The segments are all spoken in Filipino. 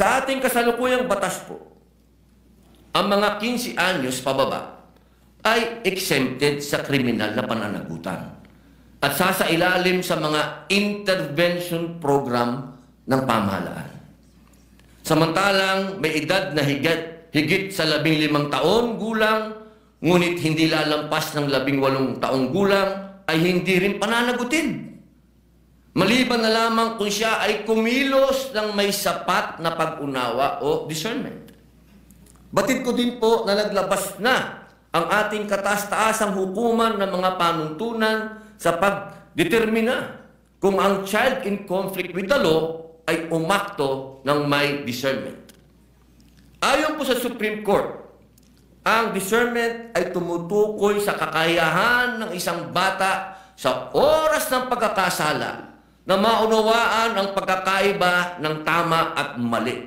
Sa ating kasalukuyang batas po, ang mga 15 anyos pababa ay exempted sa kriminal na pananagutan at sasailalim sa mga intervention program ng pamahalaan. Samantalang may edad na higit sa 15 taon gulang, ngunit hindi lalampas ng 18 taong gulang, ay hindi rin pananagutin. Maliban na lamang kung siya ay kumilos ng may sapat na pag-unawa o discernment. Batid ko din po na naglabas na ang ating kataas-taasang hukuman ng mga panuntunan sa pagdetermina kung ang child in conflict with the law ay umakto ng may discernment. Ayon po sa Supreme Court, ang discernment ay tumutukoy sa kakayahan ng isang bata sa oras ng pagkakasala na maunawaan ang pagkakaiba ng tama at mali.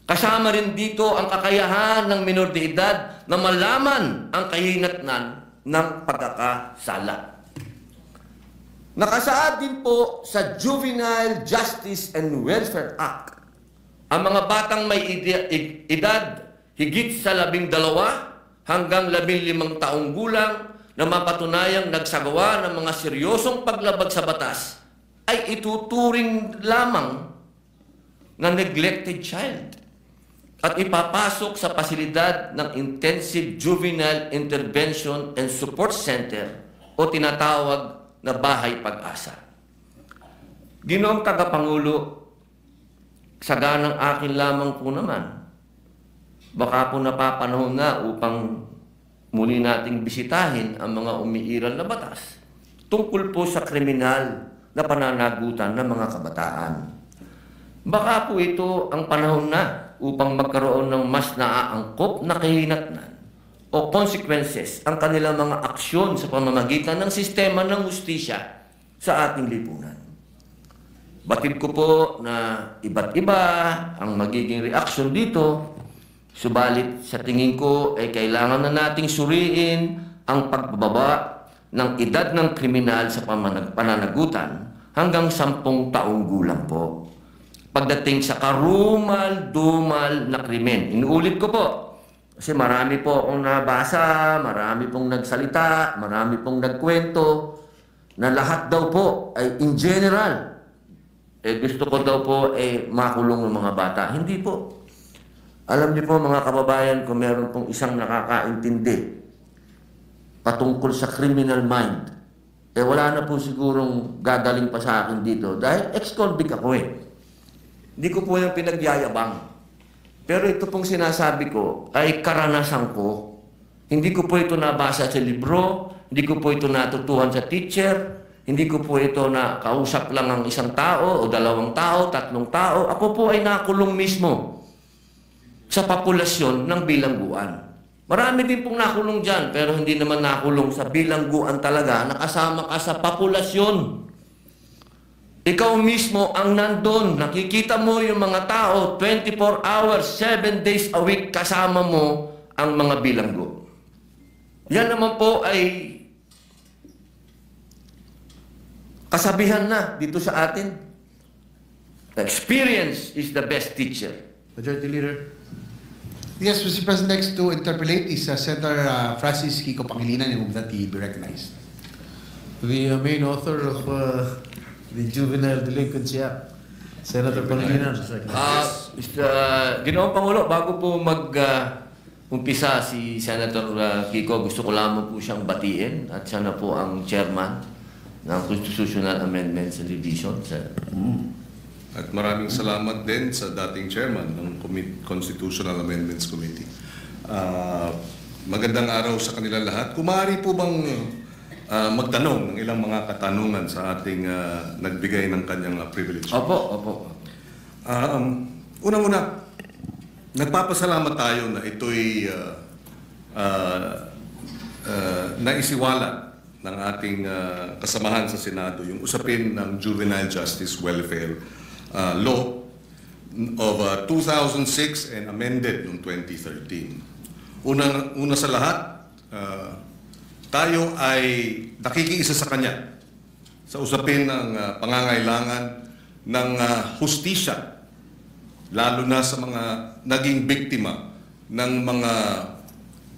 Kasama rin dito ang kakayahan ng minor de edad na malaman ang kahinatnan ng pagkakasala. Nakasaad din po sa Juvenile Justice and Welfare Act ang mga batang may edad higit sa 12 hanggang 15 taong gulang na mapatunayang nagsagawa ng mga seryosong paglabag sa batas ay ituturing lamang na neglected child at ipapasok sa pasilidad ng Intensive Juvenile Intervention and Support Center o tinatawag na Bahay Pag-asa. Ginoong Tagapangulo, saganang akin lamang po naman, baka po napapanahon na upang muli nating bisitahin ang mga umiiral na batas tungkol po sa kriminal na pananagutan ng mga kabataan. Baka po ito ang panahon na upang magkaroon ng mas naaangkop na kahinatnan o consequences ang kanilang mga aksyon sa pamamagitan ng sistema ng hustisya sa ating lipunan. Batid ko po na iba't iba ang magiging reaksyon dito, subalit sa tingin ko ay kailangan na nating suriin ang pagbababa ng edad ng kriminal sa pananagutan hanggang 10 taong gulang po. Pagdating sa karumal-dumal na krimen. Inuulit ko po, kasi marami po akong nabasa, marami pong nagsalita, marami pong nagkwento, na lahat daw po ay in general, gusto ko daw po makulong ng mga bata. Hindi po. Alam niyo po mga kababayan, kung meron pong isang nakakaintindi patungkol sa criminal mind, wala na po sigurong gagaling pa sa akin dito dahil ex-convict ako Hindi ko po yung pinagyayabang. Pero ito pong sinasabi ko ay karanasan ko. Hindi ko po ito nabasa sa libro, hindi ko po ito natutuhan sa teacher, hindi ko po ito na kausap lang ang isang tao o 2 tao, 3 tao. Ako po ay nakulong mismo sa populasyon ng bilangguan. Marami din pong nakulong dyan, pero hindi naman nakulong sa bilangguan talaga, nakasama ka sa populasyon. Ikaw mismo ang nandun, nakikita mo yung mga tao, 24 hours, 7 days a week, kasama mo ang mga bilanggo. Yan naman po ay kasabihan na dito sa atin. The experience is the best teacher. Majority Leader. Yes, Mr. President, next to interpolate is Senator Francis Kiko Pangilinan, and that he be recognized. The main author of the Juvenile Delinquency Act, Senator Pangilinan. Ginoong Pangulo, bago po mag-umpisa si Senator Kiko, gusto ko lamang po siyang batiin at siya na po ang chairman ng Constitutional Amendments and Revision. At maraming salamat din sa dating chairman ng Constitutional Amendments Committee. Magandang araw sa kanila lahat. Kung maaari po bang magtanong ng ilang mga katanungan sa ating nagbigay ng kanyang privilege. Opo. Unang-una, nagpapasalamat tayo na ito'y naisiwala ng ating kasamahan sa Senado, yung usapin ng Juvenile Justice Welfare Law of 2006 and amended noong 2013. Una sa lahat, tayo ay nakikiisa sa kanya sa usapin ng pangangailangan ng hustisya lalo na sa mga naging biktima ng mga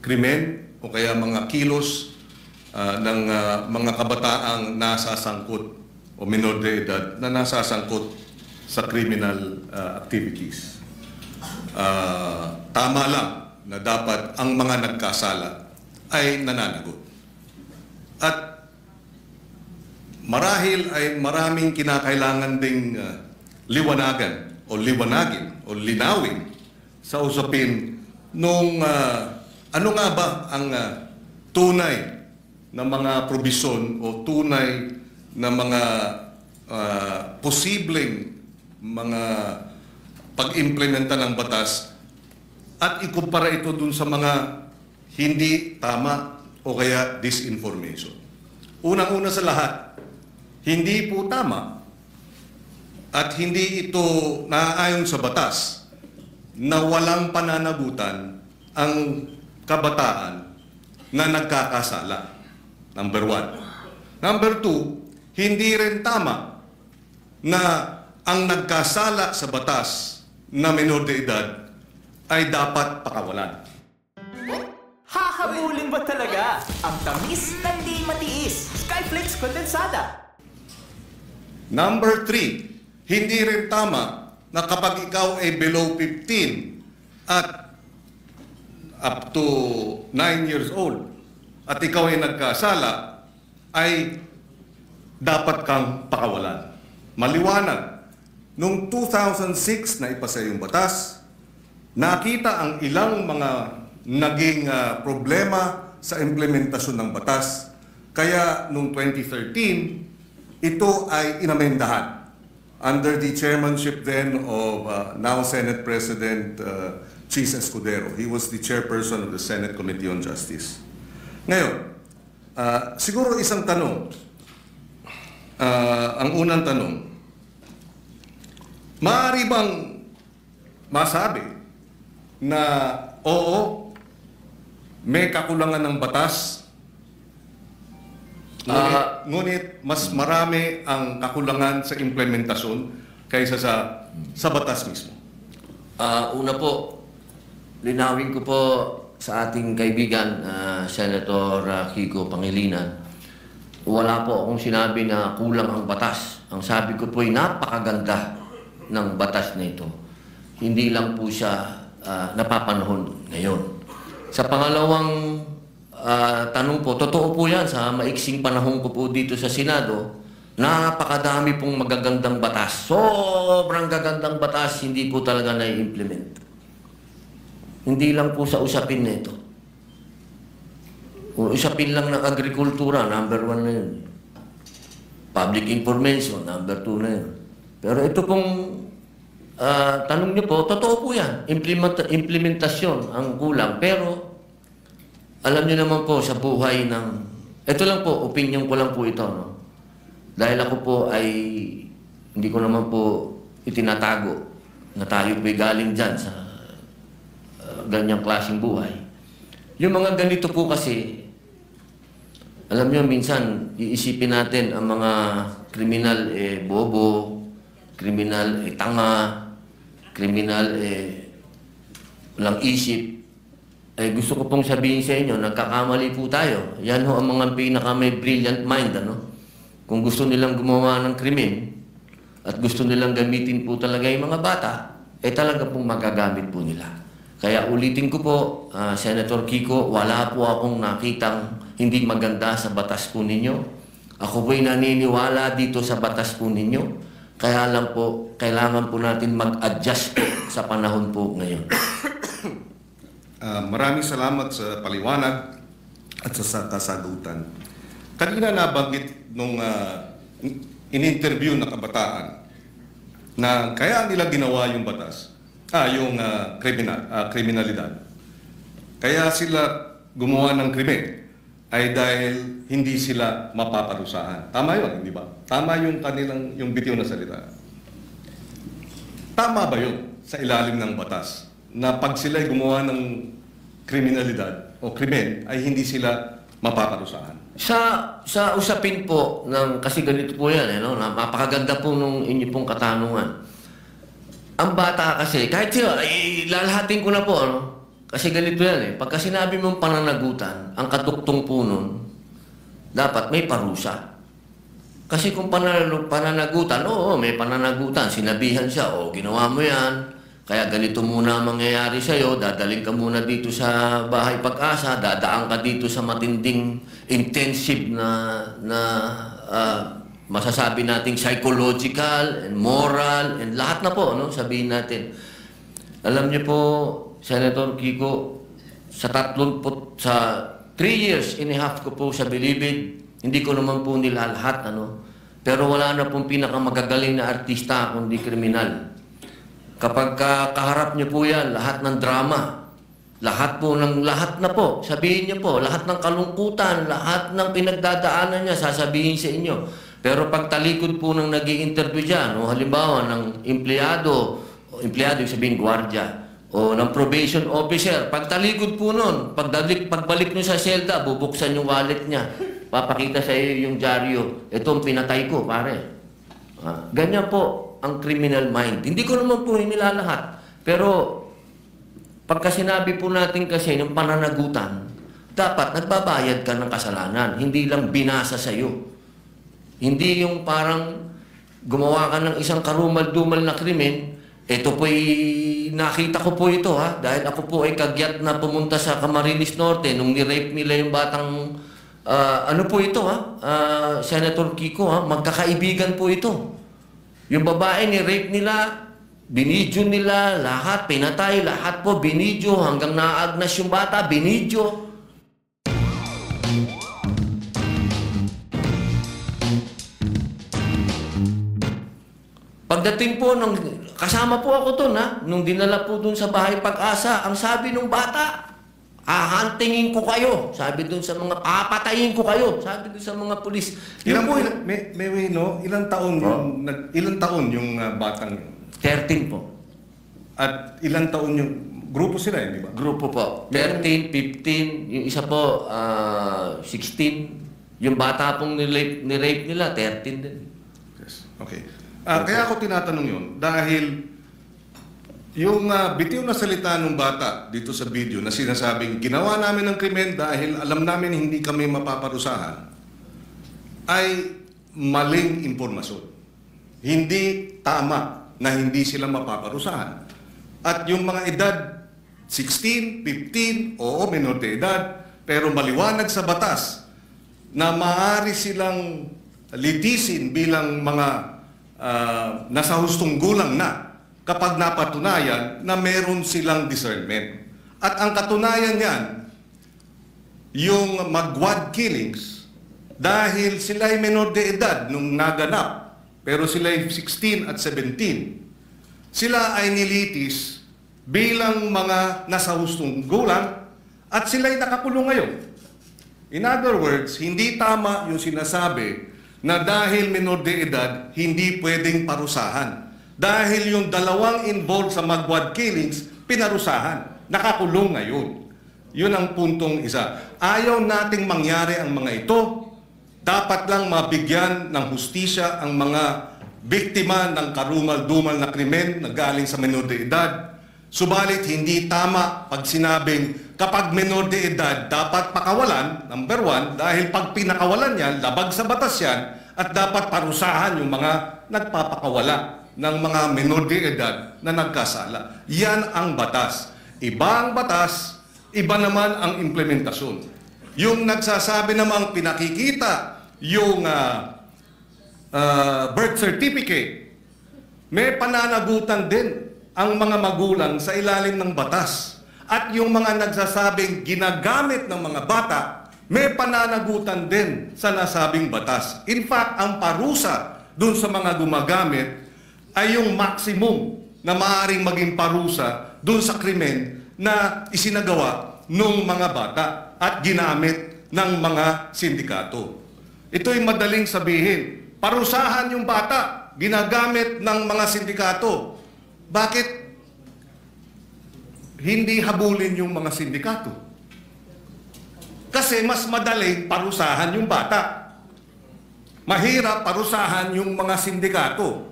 krimen o kaya mga kilos ng mga kabataang nasasangkot o minor de edad na nasasangkot sa criminal activities. Tama lang na dapat ang mga nagkasala ay nananagot. At marahil ay maraming kinakailangan ding liwanagin o linawin sa usapin nung ano nga ba ang tunay na mga probisyon o tunay na mga posibleng mga pag-implementa ng batas at ikumpara ito dun sa mga hindi tama o kaya disinformation. Unang-una sa lahat, hindi po tama at hindi ito naaayon sa batas na walang pananagutan ang kabataan na nagkakasala. Number 1. Number 2, hindi rin tama na ang nagkasala sa batas na menor de edad ay dapat pakawalan. Hahabulin ba talaga ang tamis na di matiis? Skyflakes Condensada. Number 3, hindi rin tama na kapag ikaw ay below 15 at up to 9 years old at ikaw ay nagkasala, ay dapat kang pakawalan. Maliwanag, noong 2006 na ipasa yung batas, nakita ang ilang mga naging problema sa implementasyon ng batas. Kaya noong 2013, ito ay inamendahan under the chairmanship then of now Senate President Chis Escudero. He was the chairperson of the Senate Committee on Justice. Ngayon, siguro isang tanong, ang unang tanong, maaari bang masabi na oo, may kakulangan ng batas, ngunit mas marami ang kakulangan sa implementasyon kaysa sa batas mismo? Una po, linawin ko po sa ating kaibigan, Senator Kiko Pangilinan, wala po akong sinabi na kulang ang batas. Ang sabi ko po ay napakaganda ng batas na ito. Hindi lang po siya napapanahon ngayon. Sa pangalawang tanong po, totoo po yan sa maiksing panahon ko po dito sa Senado, napakadami pong magagandang batas. Sobrang gagandang batas, hindi po talaga na-implement. Hindi lang po sa usapin na ito. Usapin lang ng agrikultura, number 1 na yun. Public information, number 2 na yun. Pero ito pong tanong niyo po, totoo po yan. Implementasyon ang kulang. Pero alam niyo naman po sa buhay ng... Ito lang po, opinion ko lang po ito. No? Dahil ako po ay hindi ko naman po itinatago na tayo po'y galing dyan sa ganyang klaseng buhay. Yung mga ganito po kasi, alam niyo, minsan iisipin natin ang mga kriminal bobo, kriminal tanga, kriminal walang isip. Gusto ko pong sabihin sa inyo, nagkakamali po tayo. Yan ho ang mga pinaka may brilliant mind, ano? Kung gusto nilang gumawa ng krimen at gusto nilang gamitin po talaga yung mga bata, talaga pong magagamit po nila. Kaya ulitin ko po, Senator Kiko, wala po akong nakitang hindi maganda sa batas po ninyo. Ako po'y naniniwala dito sa batas po ninyo. Kaya lang po, kailangan po natin mag-adjust po sa panahon po ngayon. Maraming salamat sa paliwanag at sa kasagutan. Kanina nabanggit nung in-interview na kabataan na kaya nila ginawa yung batas, yung kriminalidad. Kaya sila gumawa ng krimen ay dahil hindi sila mapaparusahan. Tama yun, di ba? Tama yung kanilang, yung bitiw na salita. Tama ba yun sa ilalim ng batas na pag sila'y gumawa ng kriminalidad o krimen ay hindi sila mapaparusahan? Sa usapin po ng, kasi ganito po yan, no? Napakaganda po nung inyo pong katanungan. Ang bata kasi, kahit sino, lalahatin ko na po, ano? Kasi ganito yan eh. Pagka sinabi mong pananagutan, ang katuktong po nun, dapat may parusa. Kasi kung pananagutan, oo, may pananagutan. Sinabihan siya, ginawa mo yan. Kaya ganito muna ang mangyayari sa'yo. Dadaling ka muna dito sa Bahay Pag-asa. Dadaan ka dito sa matinding, intensive na masasabi nating psychological and moral and lahat na po, no? Sabihin natin. Alam niyo po, Senator Kiko, sa 3 years and a half ko po sa Bilibid, hindi ko naman po nila lahat, ano? Pero wala na pong pinakamagagaling na artista kundi kriminal. Kapag kaharap niyo po yan, lahat ng drama, lahat na po, sabihin niyo po, lahat ng kalungkutan, lahat ng pinagdadaanan niya, sasabihin sa inyo. Pero pag talikod po ng nag-i-interview dyan, o halimbawa ng empleyado yung sabihin gwardiya, o ng probation officer, pag talikod po nun, pagbalik nyo sa selda, bubuksan yung wallet niya, papakita sa iyo yung dyaryo, itong pinatay ko, pare. Ganyan po ang criminal mind. Hindi ko naman po inilalahat. Pero pagka sinabi po natin kasi ng pananagutan, dapat nagbabayad ka ng kasalanan, hindi lang binasa sa iyo. Hindi yung parang gumawa ka ng isang karumal-dumal na krimen, ito po'y nakita ko po ito dahil ako po ay kagyat na pumunta sa Camarines Norte nung ni-rape nila yung batang, ano po ito Senator Kiko magkakaibigan po ito. Yung babae ni-rape nila, binidyo nila, lahat, pinatay, lahat po binidyo, hanggang naagnas yung bata, binidyo. Pagdating po, kasama po ako doon nung dinala po doon sa Bahay Pag-asa, ang sabi ng bata, hahantingin ko kayo. Sabi doon sa mga, papatayin ko kayo. Sabi doon sa mga pulis. Ilang taon yung batang yun? 13 po. At ilang taon yung grupo sila, di ba? Grupo po. 13, 15, yung isa po, 16. Yung bata pong ni-rape nila, 13 din. Yes. Okay. Kaya ako tinatanong yun, dahil yung bitiw na salita ng bata dito sa video na sinasabing ginawa namin ng krimen dahil alam namin hindi kami mapaparusahan, ay maling impormasyon. Hindi tama na hindi sila mapaparusahan. At yung mga edad 16, 15, oo, menor de edad, pero maliwanag sa batas na maaari silang litisin bilang mga nasa hustong gulang na kapag napatunayan na meron silang discernment. At ang katunayan niyan, yung magwad killings, dahil sila ay menor de edad nung naganap, pero sila ay 16 at 17, sila ay nilitis bilang mga nasa hustong gulang at sila ay nakakulong ngayon. In other words, hindi tama yung sinasabi na dahil menor de edad, hindi pwedeng parusahan. Dahil yung dalawang involved sa magwad killings, pinarusahan. Nakakulong ngayon. Yun ang puntong isa. Ayaw nating mangyari ang mga ito. Dapat lang mabigyan ng hustisya ang mga biktima ng karumal-dumal na krimen na galing sa menor de edad. Subalit hindi tama pag sinabing kapag menor de edad dapat pakawalan, number 1, dahil pag pinakawalan yan, labag sa batas yan, at dapat parusahan yung mga nagpapakawala ng mga menor de edad na nagkasala. Yan ang batas. Iba ang batas, iba naman ang implementasyon. Yung nagsasabi namang pinakikita yung birth certificate, may pananagutan din ang mga magulang sa ilalim ng batas. At yung mga nagsasabing ginagamit ng mga bata, may pananagutan din sa nasabing batas. In fact, ang parusa dun sa mga gumagamit ay yung maximum na maaaring maging parusa dun sa krimen na isinagawa ng mga bata at ginamit ng mga sindikato. Ito'y madaling sabihin. Parusahan yung bata, ginagamit ng mga sindikato. Bakit hindi habulin yung mga sindikato? Kasi mas madaling parusahan yung bata. Mahirap parusahan yung mga sindikato.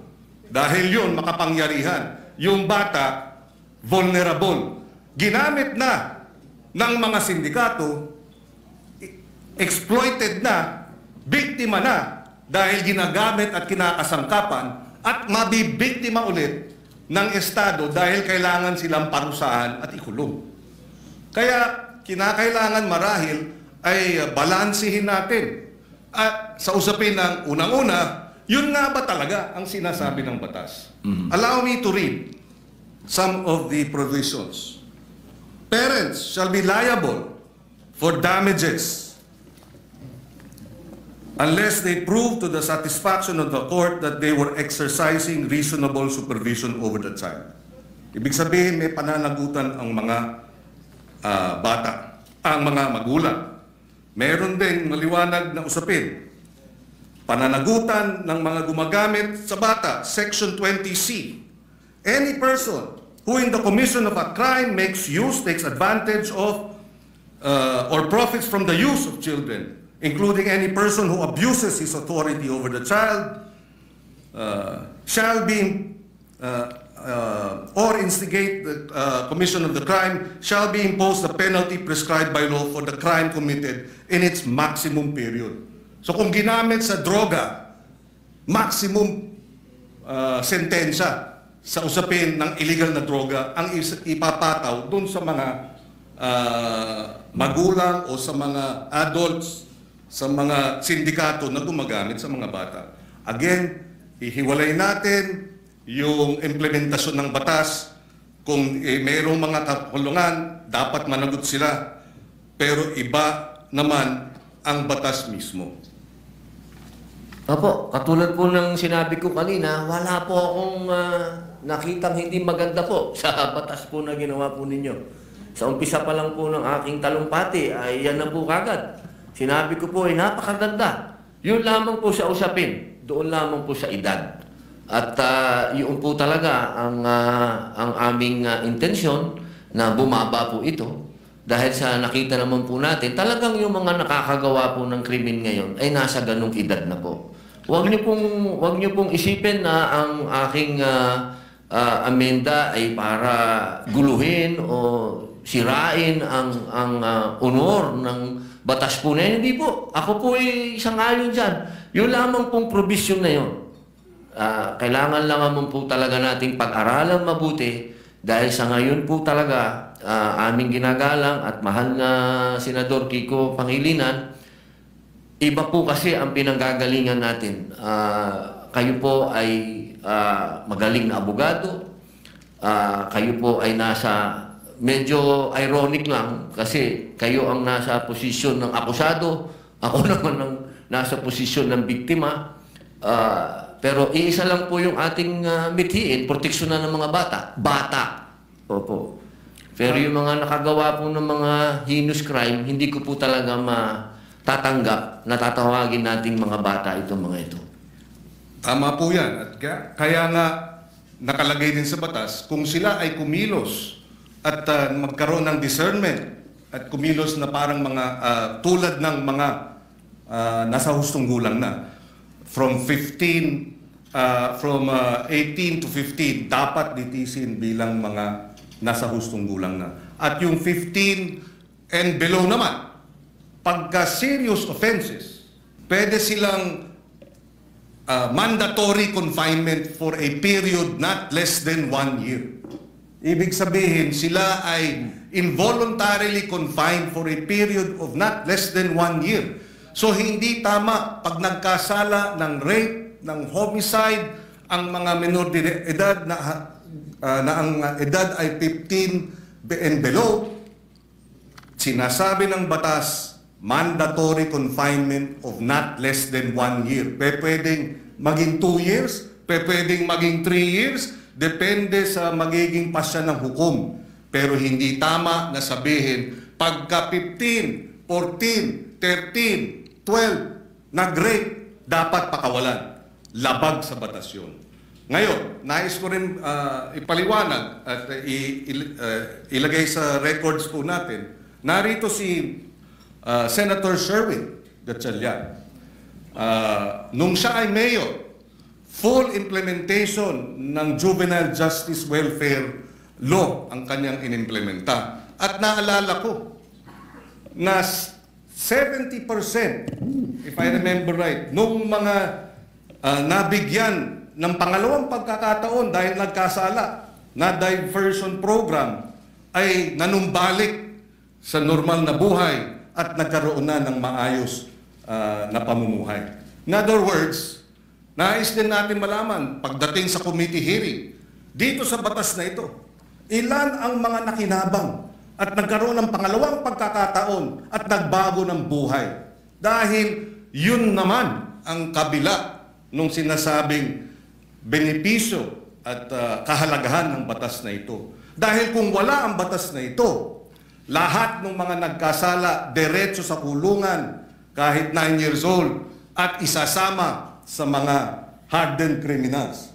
Dahil yun, makapangyarihan. yung bata vulnerable. Ginamit na ng mga sindikato, exploited na, biktima na dahil ginagamit at kinakasangkapan at mabibiktima ulit ng Estado dahil kailangan silang parusahan at ikulong. Kaya kinakailangan marahil ay balansihin natin. At sa usapin ng unang-una, yun nga ba talaga ang sinasabi ng batas? Allow me to read some of the provisions. Parents shall be liable for damages unless they prove to the satisfaction of the court that they were exercising reasonable supervision over the child. Ibig sabihin, may pananagutan ang mga bata, ang mga magulang. Meron din maliwanag na usapin. Pananagutan ng mga gumagamit sa bata, Section 20C. Any person who in the commission of a crime makes use, takes advantage of, or profits from the use of children, including any person who abuses his authority over the child, shall be, or instigate the commission of the crime, shall be imposed the penalty prescribed by law for the crime committed in its maximum period. So kung ginamit sa droga, maximum sentensya sa usapin ng illegal na droga ang ipapataw dun sa mga magulang o sa mga adults, sa mga sindikato na gumagamit sa mga bata. Again, ihiwalay natin yung implementasyon ng batas. Kung mayroong mga kakulungan, dapat managot sila. Pero iba naman ang batas mismo. Opo, katulad po ng sinabi ko kanina, wala po akong nakitang hindi maganda po sa batas po na ginawa po ninyo. Sa umpisa pa lang po ng aking talumpati, ay yan na po kagad. Sinabi ko po ay napakaganda. Yun lamang po sa usapin, doon lamang po sa edad. At yun po talaga ang aming intensyon na bumaba po ito. Dahil sa nakita naman po natin, talagang yung mga nakakagawa po ng krimen ngayon ay nasa ganung edad na po. Huwag niyo pong isipin na ang aking amenda ay para guluhin o sirain ang honor ng batas po na yun. Hindi po. Ako po ay isang ayon dyan. Yung lamang pong provision na yun. Kailangan lang naman po talaga nating pag-aralan mabuti dahil sa ngayon po talaga aming ginagalang at mahal na Senador Kiko Pangilinan, iba po kasi ang pinanggagalingan natin. Kayo po ay magaling na abogado. Kayo po ay nasa, medyo ironic lang kasi kayo ang nasa posisyon ng akusado. Ako naman ang nasa posisyon ng biktima. Pero iisa lang po yung ating mithiin, proteksyonan ng mga bata. Bata. Opo. Pero yung mga nakagawa po ng mga heinous crime, hindi ko po talaga matatanggap na tatawagin nating mga bata itong mga ito. Tama po yan. At kaya nga nakalagay din sa batas, kung sila ay kumilos at magkaroon ng discernment at kumilos na parang mga tulad ng mga nasa hustong gulang na, from 18 to 15, dapat litisin bilang mga nasa hustong gulang na. At yung 15 and below naman, pagka serious offenses, pwede silang mandatory confinement for a period not less than 1 year. Ibig sabihin, sila ay involuntarily confined for a period of not less than 1 year. So hindi tama pag nagkasala ng rape, ng homicide, ang mga minor de edad na ang edad ay 15 and below, sinasabi ng batas, mandatory confinement of not less than 1 year. Pwedeng maging 2 years, pwedeng maging 3 years, depende sa magiging pasya ng hukom. Pero hindi tama na sabihin, pagka 15, 14, 13, 12, nag-rape, dapat pakawalan. Labag sa batas yun. Ngayon, nais ko rin ipaliwanag at ilagay sa records po natin. Narito si Senator Sherwin Gatchalian. Nung siya ay mayor full implementation ng Juvenile Justice Welfare Law ang kanyang inimplementa. At naalala ko na 70%, if I remember right, nung mga nabigyan ng pangalawang pagkakataon dahil nagkasala na diversion program ay nanumbalik sa normal na buhay at nagkaroon na ng maayos na pamumuhay. In other words, nais din natin malaman pagdating sa committee hearing, dito sa batas na ito, ilan ang mga nakinabang at nagkaroon ng pangalawang pagkakataon at nagbago ng buhay. Dahil yun naman ang kabila nung sinasabing benepisyo at kahalagahan ng batas na ito. Dahil kung wala ang batas na ito, lahat ng mga nagkasala diretso sa kulungan kahit 9 years old at isasama sa mga hardened criminals.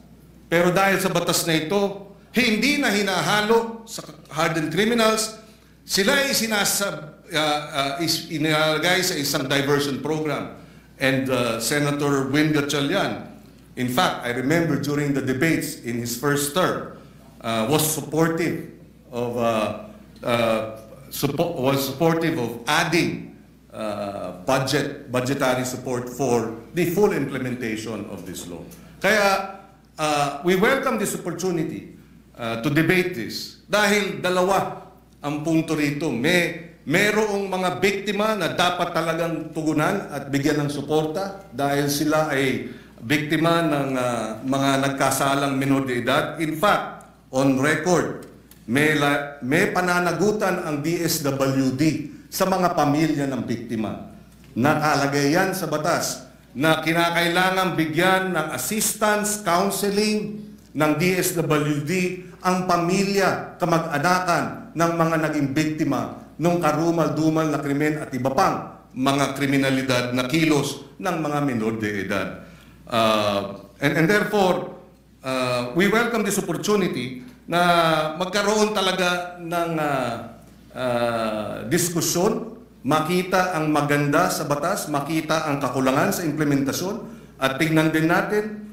Pero dahil sa batas na ito, hindi na hinahalo sa hardened criminals, sila ay inilagay sa isang diversion program. And Senator Win Gatchalian, in fact, I remember during the debates in his first term, was supportive of adding budgetary support for the full implementation of this law. Kaya we welcome this opportunity to debate this dahil dalawa ang punto rito. Merong mga biktima na dapat talagang tugunan at bigyan ng suporta dahil sila ay biktima ng mga nagkasalang menor de edad. In fact, on record, may pananagutan ang DSWD sa mga pamilya ng biktima. Nakalagay yan sa batas na kinakailangan bigyan ng assistance, counseling ng DSWD ang pamilya, kamag-anakan ng mga naging biktima ng karumal-dumal na krimen at iba pang mga kriminalidad na kilos ng mga menor de edad. And therefore, we welcome this opportunity na magkaroon talaga ng diskusyon, makita ang maganda sa batas, makita ang kakulangan sa implementasyon, at tingnan din natin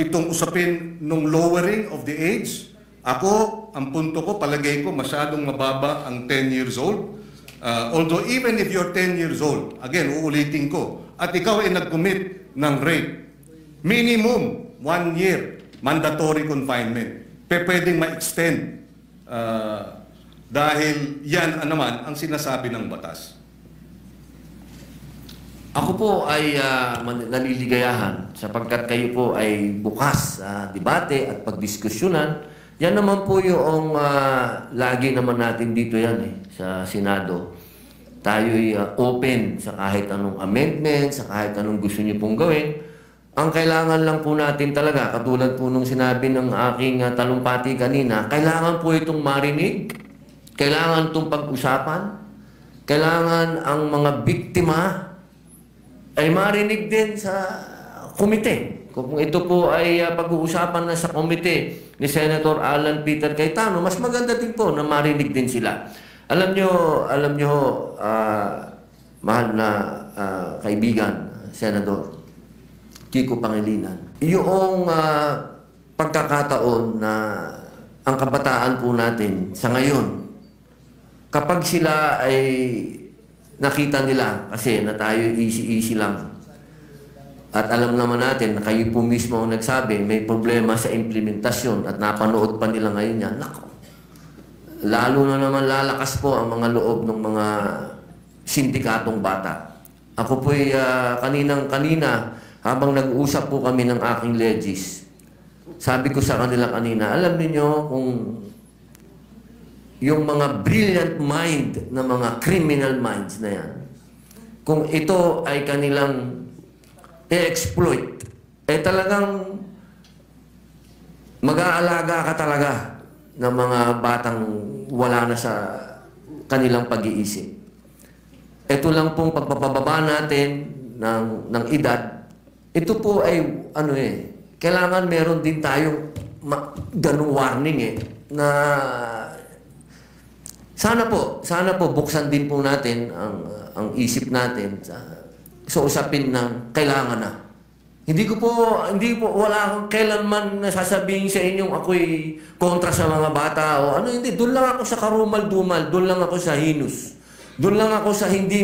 itong usapin ng lowering of the age. Ako, ang punto ko, palagay ko, masyadong mababa ang 10 years old. Although even if you're 10 years old, again, uulitin ko, at ikaw ay nag-commit ng rape, minimum 1 year mandatory confinement. Pwedeng ma-extend dahil yan naman ang sinasabi ng batas. Ako po ay naliligayahan sapagkat kayo po ay bukas sa debate at pagdiskusyonan. Yan naman po yung lagi naman natin dito yan sa Senado. Tayo'y open sa kahit anong amendment, sa kahit anong gusto niyo pong gawin. Ang kailangan lang po natin talaga, katulad po nung sinabi ng aking talumpati kanina, kailangan po itong marinig, kailangan itong pag-usapan, kailangan ang mga biktima ay marinig din sa komite. Kung ito po ay pag-uusapan na sa komite ni Senator Alan Peter Cayetano, mas maganda din po na marinig din sila. Alam nyo, mahal na kaibigan, Senator Kiko Pangilinan, yung pagkakataon na ang kabataan po natin sa ngayon, kapag sila ay nakita nila, kasi na tayo easy lang, at alam naman natin na kayo po mismo ang nagsabi, may problema sa implementasyon at napanood pa nila ngayon yan, nako, lalo na naman lalakas po ang mga loob ng mga sindikatong bata. Ako po'y kaninang-kanina, habang nag-uusap po kami ng aking legis, sabi ko sa kanila kanina, alam niyo kung yung mga brilliant mind na mga criminal minds na yan, kung ito ay kanilang i-exploit, talagang mag-aalaga ka talaga ng mga batang wala na sa kanilang pag-iisip. Ito lang pong pagpapababa natin ng edad. Ito po ay, kailangan meron din tayong ganung warning na sana po buksan din po natin ang isip natin sa usapin ng kailangan na. hindi po, wala akong kailanman nasasabihin sa inyong ako'y kontra sa mga bata o ano, hindi. Doon lang ako sa karumal-dumal, doon lang ako sa hinus. Doon lang ako sa hindi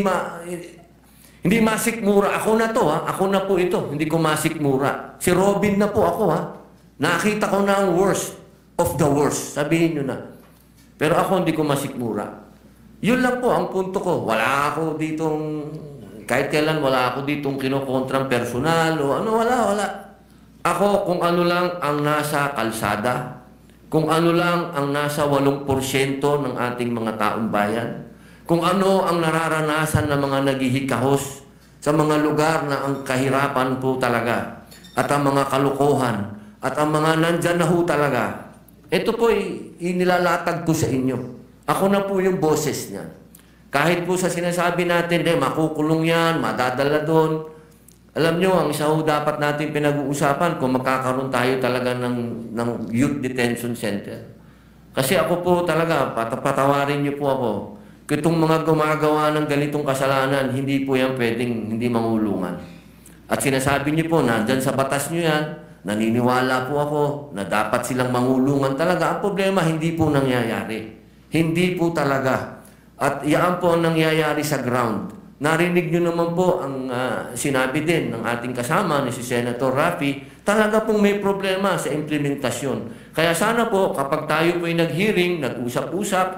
masikmura. Ako na to, ha? Ako na po ito, hindi ko masikmura. Si Robin na po ako, ha? Nakita ko na ang worst of the worst. Sabihin nyo na. Pero ako hindi ko masikmura. Yun lang po ang punto ko. Wala ako ditong... Kahit kailan wala ako ditong kinokontrang personal o ano, wala. Ako kung ano lang ang nasa kalsada, kung ano lang ang nasa 8% ng ating mga taong bayan, kung ano ang nararanasan ng mga naghihikahos sa mga lugar na ang kahirapan po talaga, at ang mga kalukuhan, at ang mga nandyan na ho talaga. Ito po inilalatag ko sa inyo. Ako na po yung boses niya. Kahit po sa sinasabi natin, makukulong yan, madadala doon. Alam nyo, ang isa ho dapat natin pinag-uusapan kung magkakaroon tayo talaga ng youth detention center. Kasi ako po talaga, patawarin nyo po ako. Itong mga gumagawa ng ganitong kasalanan, hindi po yan pwedeng hindi mangulungan. At sinasabi nyo po, nandyan sa batas nyo yan, naniniwala po ako na dapat silang mangulungan talaga. Ang problema, hindi po nangyayari. Hindi po talaga. At iyan po ang nangyayari sa ground. Narinig nyo naman po ang sinabi din ng ating kasama ni si Senator Raffy, talaga pong may problema sa implementasyon. Kaya sana po kapag tayo po ay nag-hearing, nag-usap-usap,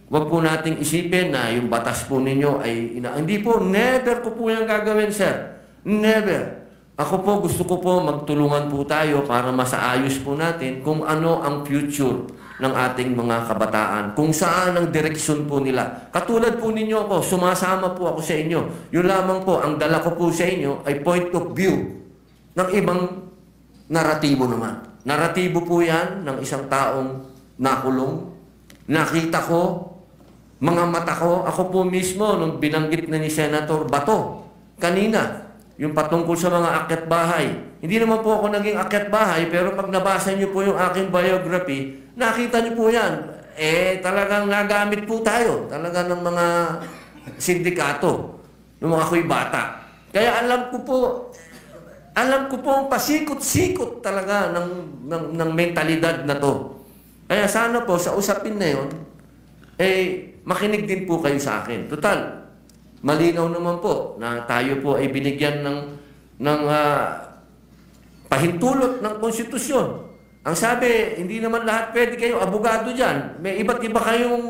huwag po nating isipin na yung batas po ninyo ay... Hindi po, never ko po yung gagawin, sir. Never. Ako po, gusto ko po magtulungan po tayo para masaayos po natin kung ano ang future ng ating mga kabataan. Kung saan ang direksyon po nila. Katulad po ninyo ako, sumasama po ako sa inyo. Yun lamang po, ang dala ko po sa inyo ay point of view ng ibang naratibo naman. Naratibo po yan ng isang taong nakulong. Nakita ko, mga mata ko, ako po mismo, nung binanggit na ni Senator Bato, kanina, yung patungkol sa mga akyat bahay. Hindi naman po ako naging akyat bahay, pero pag nabasa niyo po yung aking biography, nakita niyo po yan. Talagang nagamit po tayo. Talaga ng mga sindikato. Nung ako'y bata. Kaya alam ko po ang pasikot-sikot talaga ng mentalidad na to. Kaya sana po, sa usapin na yun, makinig din po kayo sa akin. Total, malinaw naman po na tayo po ay binigyan ng pahintulot ng konstitusyon. Ang sabi, hindi naman lahat pwede kayo abogado dyan. May iba't iba kayong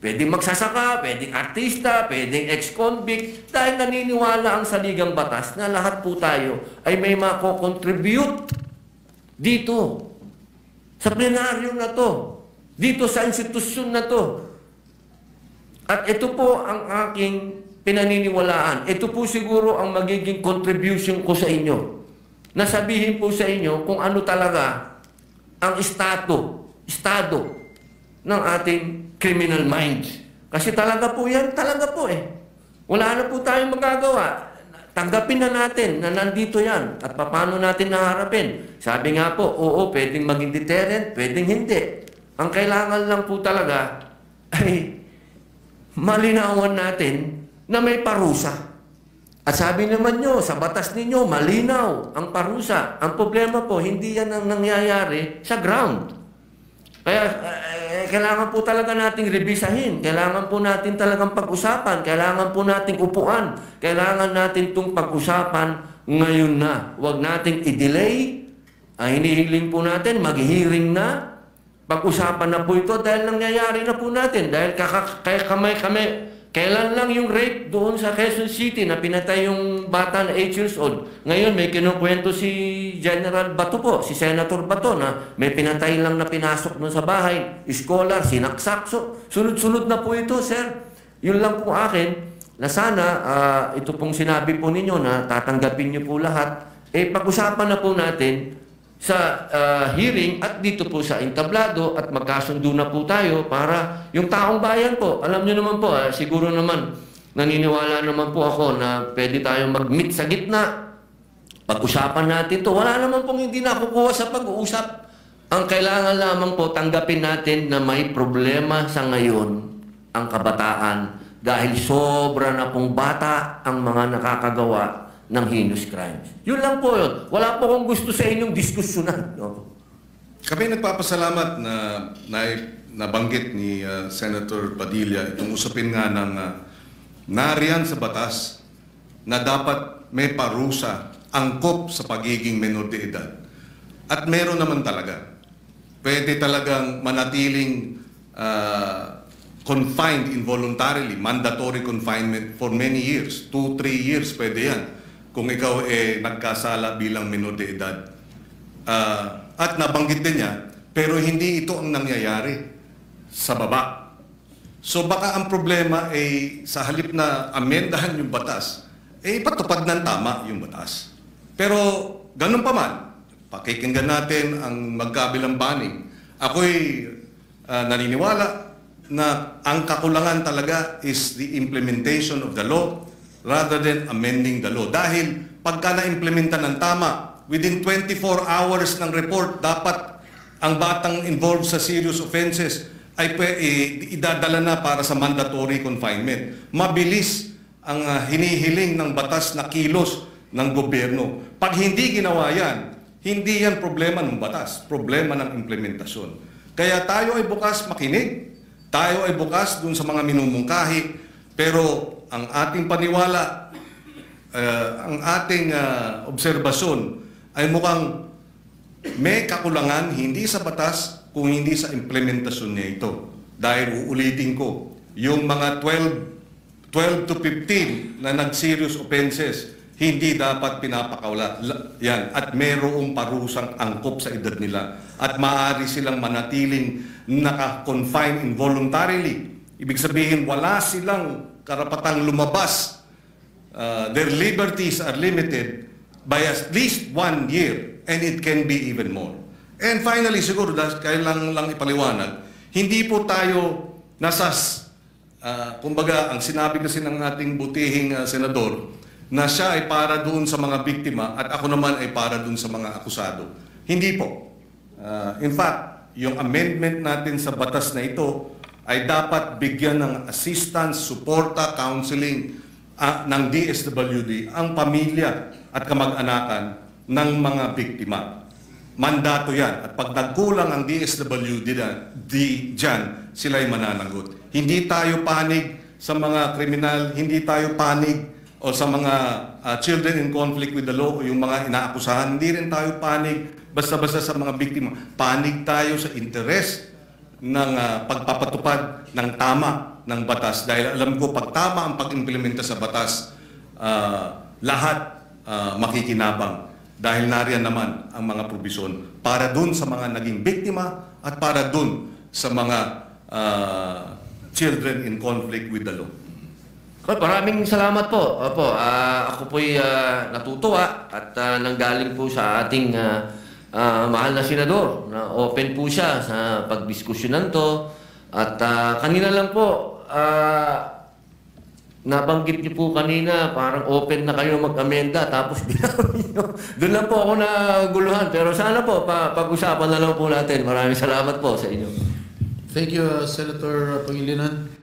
pwedeng magsasaka, pwedeng artista, pwedeng ex-convict. Dahil naniniwala ang saligang batas na lahat po tayo ay may mako-contribute dito sa plenaryo na to, dito sa institusyon na to. At ito po ang aking pinaniniwalaan. Ito po siguro ang magiging contribution ko sa inyo. Nasabihin po sa inyo kung ano talaga ang estado ng ating criminal minds. Kasi talaga po yan, talaga po Wala na po tayong magagawa. Tanggapin na natin na nandito yan at paano natin naharapin. Sabi nga po, oo, pwedeng maging deterrent, pwedeng hindi. Ang kailangan lang po talaga ay malinawan natin na may parusa. At sabi naman nyo, sa batas ninyo, malinaw ang parusa. Ang problema po, hindi yan ang nangyayari sa ground. Kaya kailangan po talaga nating revisahin. Kailangan po natin talagang pag-usapan. Kailangan po nating upuan. Kailangan natin itong pag-usapan ngayon na. Huwag nating i-delay. Hinihiling po natin, mag-hearing na. Pag-usapan na po ito dahil nangyayari na po natin. Dahil kailan lang yung rape doon sa Quezon City na pinatay yung bata na 8 years old. Ngayon may kinukwento si General Bato po, si Senator Bato na may pinatay lang na pinasok doon sa bahay, scholar, sinaksak. So, sunod-sunod na po ito, sir. Yun lang po akin na sana ito pong sinabi po ninyo na tatanggapin niyo po lahat. Pag-usapan na po natin sa hearing at dito po sa entablado at magkasundo na po tayo para yung taong bayan po, alam nyo naman po, siguro naman naniniwala naman po ako na pwede tayong mag-meet sa gitna. Pag-usapan natin to. Wala naman pong hindi nakukuha sa pag-uusap. Ang kailangan lamang po tanggapin natin na may problema sa ngayon ang kabataan dahil sobra na pong bata ang mga nakakagawa ng heinous crimes. Yun lang po yun. Wala po akong gusto sa inyong diskusyonan. No? Kami nagpapasalamat na nabanggit ni Senator Padilla itong usapin nga ng nariyan sa batas na dapat may parusa angkop sa pagiging menor de edad. At meron naman talaga. Pwede talagang manatiling confined involuntarily, mandatory confinement for many years. 2-3 years pwede yan. Kung ikaw nagkasala bilang menor de edad. At nabanggit din niya, pero hindi ito ang nangyayari sa baba. So baka ang problema ay sa halip na amendahan yung batas, patupad ng tama yung batas. Pero ganun pa man, pakikinggan natin ang magkabilang banig. Ako'y naniniwala na ang kakulangan talaga is the implementation of the law rather than amending the law. Dahil pagka na-implementa ng tama, within 24 hours ng report, dapat ang batang involved sa serious offenses ay idadala na para sa mandatory confinement. Mabilis ang hinihiling ng batas na kilos ng gobyerno. Pag hindi ginawa yan, hindi yan problema ng batas, problema ng implementasyon. Kaya tayo ay bukas makinig, tayo ay bukas dun sa mga minumungkahi, pero ang ating paniwala, ang ating obserbasyon ay mukhang may kakulangan hindi sa batas kung hindi sa implementasyon niya ito. Dahil uulitin ko, yung mga 12 to 15 na nag-serious offenses, hindi dapat pinapakawala yan at mayroong parusang angkop sa edad nila at maaari silang manatiling naka-confine involuntarily. Ibig sabihin, wala silang karapatang lumabas. Their liberties are limited by at least 1 year and it can be even more. And finally, siguro, kailangan lang ipaliwanag, hindi po tayo kumbaga, ang sinabi kasi ng ating butihing senador, na siya ay para doon sa mga biktima at ako naman ay para doon sa mga akusado. Hindi po. In fact, yung amendment natin sa batas na ito ay dapat bigyan ng assistance, suporta, counseling ng DSWD ang pamilya at kamag-anakan ng mga biktima. Mandato yan. At pag nagkulang ang DSWD dyan, sila ay mananagot. Hindi tayo panig sa mga kriminal, hindi tayo panig o sa mga children in conflict with the law o yung mga inaakusahan. Hindi rin tayo panig basta-basta sa mga biktima. Panig tayo sa interes ng pagpapatupad ng tama ng batas. Dahil alam ko, pag tama ang pag-implementa sa batas, lahat makikinabang. Dahil nariyan naman ang mga probisyon para dun sa mga naging biktima at para dun sa mga children in conflict with the law. Maraming salamat po. Opo, ako po'y natutuwa at nanggaling po sa ating mahal na senador na open po siya sa pagdiskusyonan to. At kanina lang po, nabanggit niyo po kanina, parang open na kayo mag-amenda tapos binawi niyo. Doon lang po ako naguluhan. Pero sana po, pag-usapan na lang po natin. Maraming salamat po sa inyo. Thank you, Senator Pangilinan.